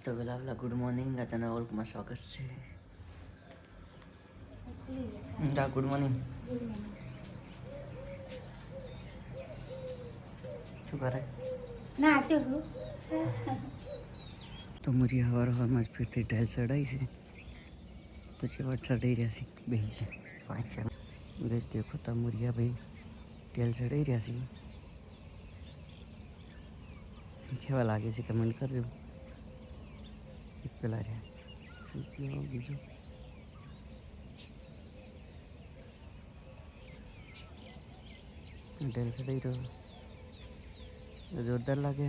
તો પેલા good morning તને ઓળખમાં સ્વાગત છે. Good morning. શું કરે? ના જો તો મારી હવારમાં જ ફીરથી ટાઇલ ચડાઈ છે, પછી વરસાદ ચડાઈ રહ્યા છે બે પાંચ ઉરેજ દેખો તો મુરિયા ભાઈ ટાઇલ ચડાઈ રહ્યા છે. કેવા લાગે છે કમેન્ટ કરજો. પેલા રહ્યા બીજું ટાઇલ ચડાઈ રહ્યો જોરદાર લાગે.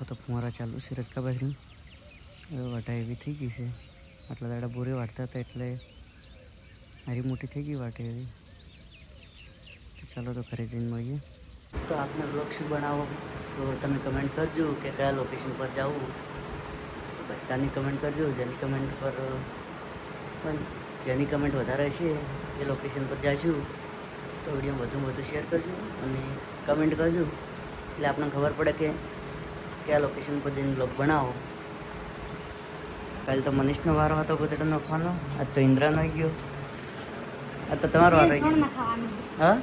તો ફુવારા ચાલુ છે રજકા બાજરી વાટા એવી થઈ ગઈ છે. આટલા દાડા બોરે વાટતા હતા એટલે મારી મોટી થઈ ગઈ વાટે એવી. ચાલો તો ઘરે જઈને મળીએ. તો આપને બ્લોગ શું બનાવો તો તમે કમેન્ટ કરજો કે કયા લોકેશન પર જાવું. તો બધાની કમેન્ટ કરજો. જેની કમેન્ટ પર પણ જેની કમેન્ટ વધારે છે એ લોકેશન પર જઈશું. તો વિડીયો વધુ શેર કરજો અને કમેન્ટ કરજો એટલે આપણને ખબર પડે કે કયા લોકેશન પર જઈને બ્લોગ બનાવો. કાલે તો મનીષનો વારો હતો ગોદડો નાખવાનો, આજ તો ઇન્દ્રાનો આવી ગયો. આ તો તમારો વારો આવી ગયો. હા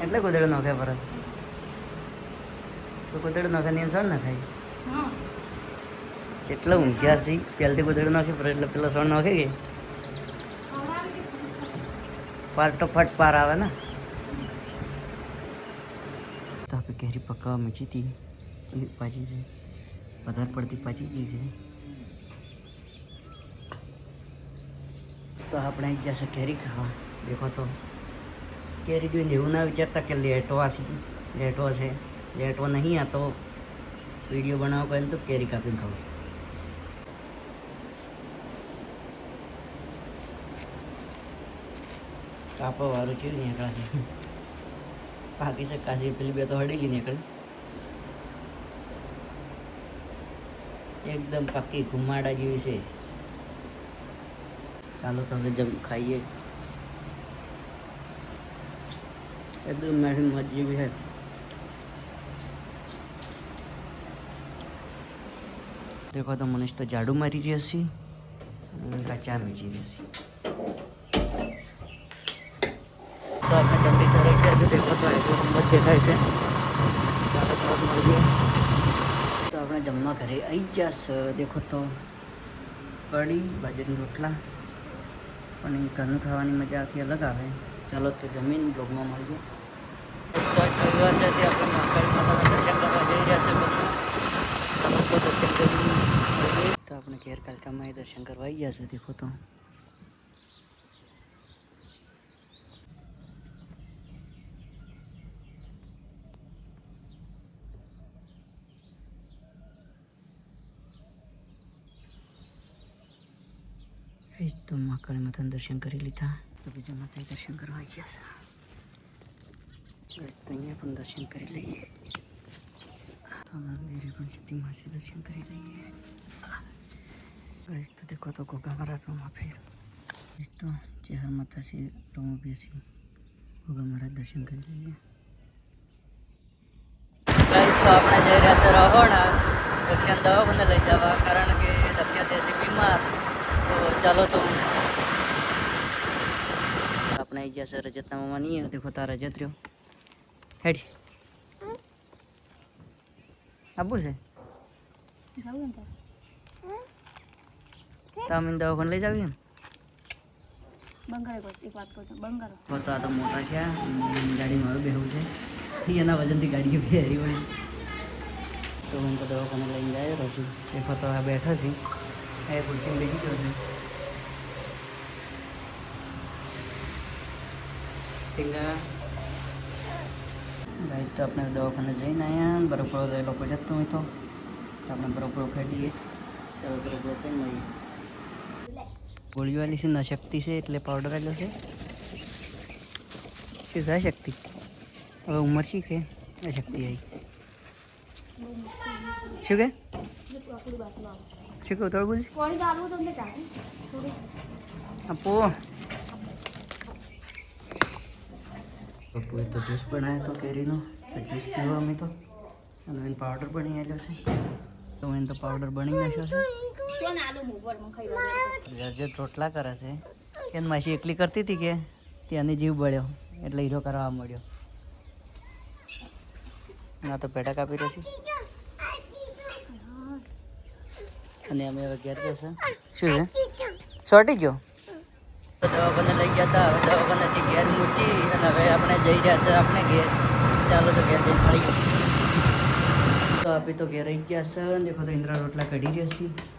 એટલે ગોદડો નાખે પરત તો ગોદડો નાખે ને સણ ના ખાય. કેટલા હોશિયાર છે. પહેલથી ગોદડો નાખે પર એટલે પેલા સણ નાખે કે પાર તો ફટ પાર આવે ને. તો આપણે કેરી પકાવવા મૂકી હતી એ પાછી છે, વધારે પડતી પાછી ગઈ છે. તો આપણે આવી જશે કેરી ખાવા. દેખો તો કેરી જોઈને એવું ના વિચારતા કે લેટવા છે. લેટવા નહીં, આ તો વિડીયો બનાવો કહે તો કેરી કાપીને ખાઉં છું. કાપવા વાળું છે નીકળાશે પાકી છે કાશી પેલી બે તો હડેલી નીકળે એકદમ પાકી ઘુમાડા જેવી છે. ચાલો તો હવે ખાઈએ. એકદમ મેઠી મજ જેવી છે. દેખો તો મનીષ તો ઝાડુ મારી રહ્યો છે અને ચા મીચી રહ્યો છે. તો આપણે જલ્દી સર ગયા છે. દેખો તો એટલું મત દેખાય છે. ચાલો તો મળીએ. તો આપણે જમવા ઘરે આવી જશે. દેખો તો કઢી બાજરીના રોટલા પણ એ ઘરનું ખાવાની મજા આખી અલગ આવે. ચાલો તો જમીન બ્લોગમાં મળીએ. તો પરિવાર સાથે આપણે મહાકાળી માતાના દર્શન કરવા જઈ રહ્યા છે. ચાલો તો દર્શન કરી મળીએ. તો આપણે ઘેર કાલકામાં દર્શન કરવા આવી ગયા છે. દેખો તો તો મહાકાળી માતાના દર્શન કરી લીધા. તો બીજા માતા દર્શન કરવા આવી ગયા છે. તો અહીંયા પણ દર્શન કરી લઈએ. તો મંદિરે પણ સીધી માસી દર્શન કરી લઈએ. તો દેખો તો ગોગા મહારાજ રૂમમાં ફેર તો ચેહર માતા છે રૂમમાં બેસી ગોગા મહારાજ દર્શન કરી લઈએ. તો આપણે જઈ રહ્યા છે રહોડા દક્ષિણ દવાખાને લઈ જવા, કારણ કે દક્ષિણ દેશી બીમાર. તો ચાલો તો આપણે આવી ગયા છે રજતના મામા નહીં. દેખો તારા રજત રહ્યો હેડી આવું છે. તમે દવાખાને લઈ જાવ એમ તો આ તો મોટા છે. ગાડીમાં હવે બેહવું છે. એના વજનથી ગાડીઓ ફેરી હોય તો હું તો દવાખાને લઈને જાય રહ્યો છું. દેખો તો આ બેઠા છે એ ખુરશીમાં બેસી ગયો છે. ગાઈસ તો આપણે દવાખાને જઈને આવ્યા. બરોબર એ લોકો જતો હોય તો આપણે બરોબર ખાઈ દઈએ. ચાલો બરોબર ખાઈ મળીએ. ગોળીઓ વાળી છે ન શક્તિ છે એટલે પાવડર આવેલો છે. શું થાય શક્તિ? હવે ઉંમર શી કે શક્તિ આવી શું કે શું કહું થોડું બોલ આપો. પપ્પુએ તો જ્યુસ બનાવ્યો હતો કેરીનો, તો જ્યુસ પીવા અમે તો અને એને પાવડર બની આવેલો છે તો એને તો પાવડર બની નાખ્યો છે જે રોટલા કરે છે કે માસી એકલી કરતી હતી કે ત્યાંની જીવ બળ્યો એટલે હીરો કરવા મળ્યો ના તો પેટા કાપી રહેશે અને અમે હવે ઘેર જશે શું છે શોર્ટી ગયો તો દવાખાને લઈ ગયા હતા હવે દવાખાનેથી ઘેર મૂકી અને હવે આપણે જઈ રહ્યા છે આપણે ઘેર ચાલો તો ઘેર જઈને મળી તો આપી તો ઘેર આવી ગયા છે દેખો તો ઇન્દ્રા રોટલા કાઢી રહ્યા છીએ